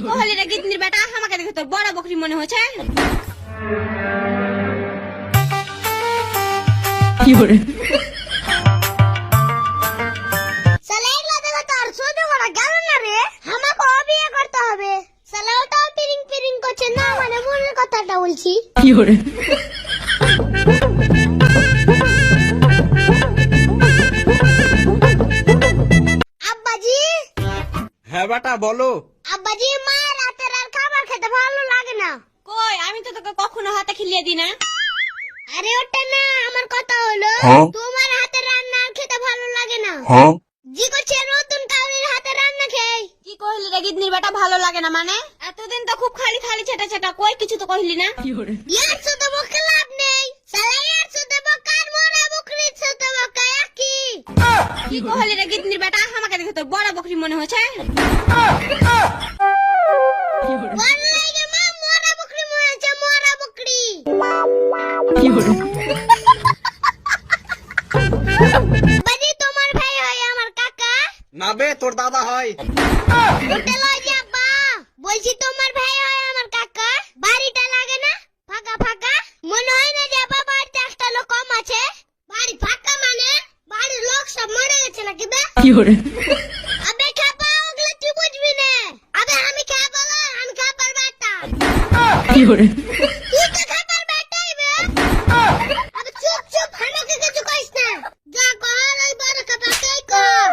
কহলি রে গিন্নির বেটা, আমাকে দেখে তোর বড় বকরি মনে হচ্ছে। কি করে শালা এগুলো দেখো তোর সহ্য করা গেল না রে, আমাকে বিয়ে করতে হবে। শালা ওটাও পিরিং পিরিং করছে না, মানে মনের কথাটা বলছি। কি করে আব্বাজি, হ্যাঁ বেটা বলো। আব্বাজি মা রাতের আর খাবার খেতে ভালো লাগে না। কই আমি তো তোকে কখনো হাতে খিলিয়ে দিই না। আরে ওটা না, আমার কথা হলো তোমার হাতে রান্না আর খেতে ভালো লাগে না। জি করছে নতুন কাউরির হাতে রান্না খেয়ে। কি কহলি রে গিন্নির বেটা ভালো লাগে না মানে? এতদিন তো খুব খালি খালি ছেটা ছেটা, কই কিছু তো কইলি না। কি করে ইয়ার সাথে বকে লাভ নেই, শালা ইয়ার সাথে বকার মরা বকরির সাথে বকা একই। কি কহলি রে গিন্নির বেটা, আমাকে দেখে তোর বড় বকরি মনে হচ্ছে। কি করে ওয়াল্লাহি মা মরা বকরি মনে হচ্ছে, মরা বকরি। কি করে বাজি তোমার ভাই হয় আমার কাকা? না বে, তোর দাদা হয়। ওটা লয় যে আব্বা, বলছি তোমার ভাই হয় আমার কাকা। বাড়িটা লাগে না ফাঁকা ফাঁকা, মনে হয় না যে আব্বা বাড়িতে একটা লোক কম আছে। বাড়ি ফাঁকা মানে বাড়ির লোক সব মরে গেছে নাকি বে? কি করে আবে খাপা, ওগুলো তুই বুঝবি না। আবে আমি খাপা না, আমি খাপার বেটা। কি করে তুই তো খাপার বেটাই বে। আবে চুপ চুপ, আমাকে কিছু কইস না। যা কর ওই বড় খাপাকেই কর।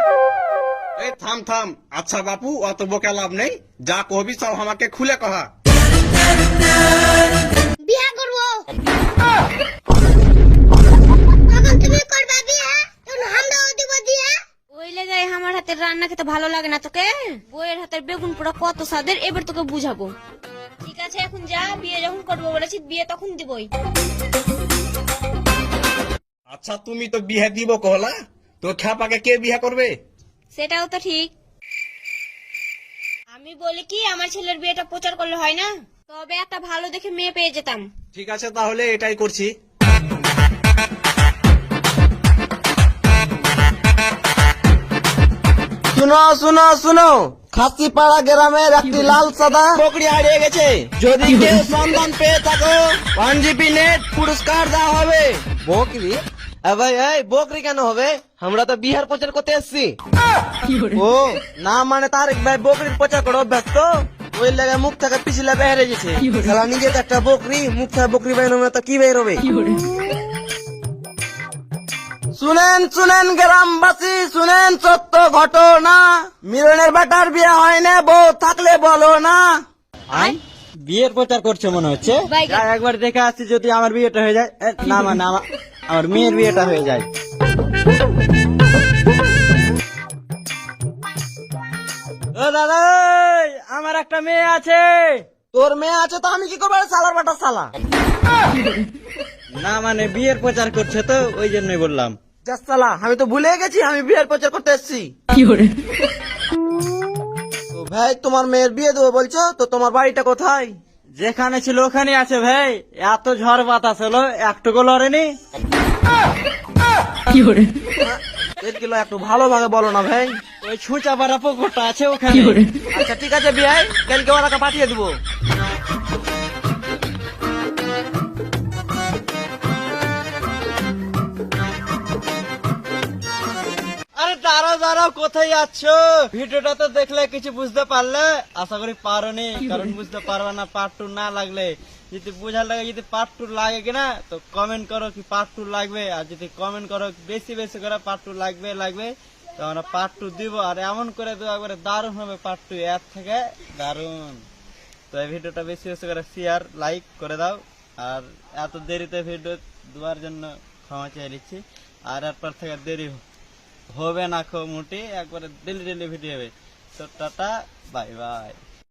এই থাম থাম। আচ্ছা বাপু, অত বকে লাভ নেই, যা কহবি সব আমাকে খুলে কহা। বিয়া করবো। তখন তুমি করবা বিয়া, তখন আমরাও দিব দিয়া। ওই লেগে আমার হাতের রান্না খেতে ভালো লাগে না তোকে? বইয়ের হাতের বেগুন পোড়া কত স্বাদের, এবার তোকে বুঝাবো। ঠিক আছে এখন যা, বিয়ে যখন করবো বলেছি বিয়ে তখন দিবই। আচ্ছা তুমি তো বিয়ে দিব কহলা, তো খ্যাপাকে কে বিয়ে করবে? সেটাও তো ঠিক। আমি বলি কি, আমার ছেলের বিয়েটা প্রচার করলে হয় না? তবে একটা ভালো দেখে মেয়ে পেয়ে যেতাম। ঠিক আছে তাহলে এটাই করছি। শুনো শুনো শুনো, খাসিপাড়া গ্রামের একটি লাল সাদা বকরি হারিয়ে গেছে। যদি কেউ সন্ধান পেয়ে থাকো, 1GB নেট পুরস্কার দেওয়া হবে। বকরি? ভাই এই বকরি কেন হবে? আমরা তো বিহার প্রচার করতে এসছি। কি করে ও না, মানে তারেক ভাই বকরির প্রচার করে অভ্যাস তো, ওই লাগে মুখ থেকে পিছলে বের হয়ে গেছে। কি বলে? শালা নিজে তো একটা বকরি, মুখ থেকে বকরি বের হবে তো কি বের হবে? কি করে শুনেন শুনেন গ্রামবাসী, শুনেন সত্য ঘটনা। মিলনের বেটার বিয়ে হয় না, বউ থাকলে বলো না। বিয়ের প্রচার করছে মনে হচ্ছে। বাইগান। যা একবার দেখে আসছি, যদি আমার বিয়েটা হয়ে যায়। না মানে আমার মেয়ের বিয়েটা হয়ে যায়। ও দাদা, আমার একটা মেয়ে আছে। তোর মেয়ে আছে তো আমি কি করবো? সালার বাটা সালা। না মানে বিয়ের প্রচার করছে তো, ওই জন্যই বললাম। সালা আমি তো ভুলে গেছি আমি বিয়ের প্রচার করতে এসেছি। কি করে তো ভাই তোমার মেয়ের বিয়ে দেবো বলছো, তো তোমার বাড়িটা কোথায়? যেখানে ছিল ওখানে আছে ভাই। এত ঝড় বাতাস হলো, একটুকু লড়েনি। কি করে এগুলো একটু ভালোভাবে বলো না ভাই। ওই ছুঁচা পাড়া পুকুরটা আছে কি ওখানে। করে আচ্ছা ঠিক আছে বিয়াই, কালকে ওরাকে পাঠিয়ে দিবো। আরে দাঁড়াও দাঁড়াও, কোথায় যাচ্ছ? ভিডিওটা তো দেখলে কিছু বুঝতে পারলে? আশা করি পারোনি, কারণ বুঝতে পারবে না পার্ট 2 না লাগলে। যদি বোঝার লাগে, যদি পার্ট 2 লাগে কিনা তো কমেন্ট করো কি পার্ট 2 লাগবে। আর যদি কমেন্ট করো বেশি বেশি করে পার্ট 2 লাগবে লাগবে, তো আমরা পার্ট 2 দিব। আর এমন করে দেবো একবারে দারুণ হবে পার্ট 2, এর থেকে দারুণ। তো এই ভিডিওটা বেশি বেশি করে শেয়ার লাইক করে দাও। আর এত দেরিতে ভিডিও দেওয়ার জন্য ক্ষমা চেয়ে নিচ্ছি। আর এরপর থেকে দেরি হবে না, খুব মোটি একবারে ডেলি ডেলি ভিডিও হবে। তো টাটা, বাই বাই।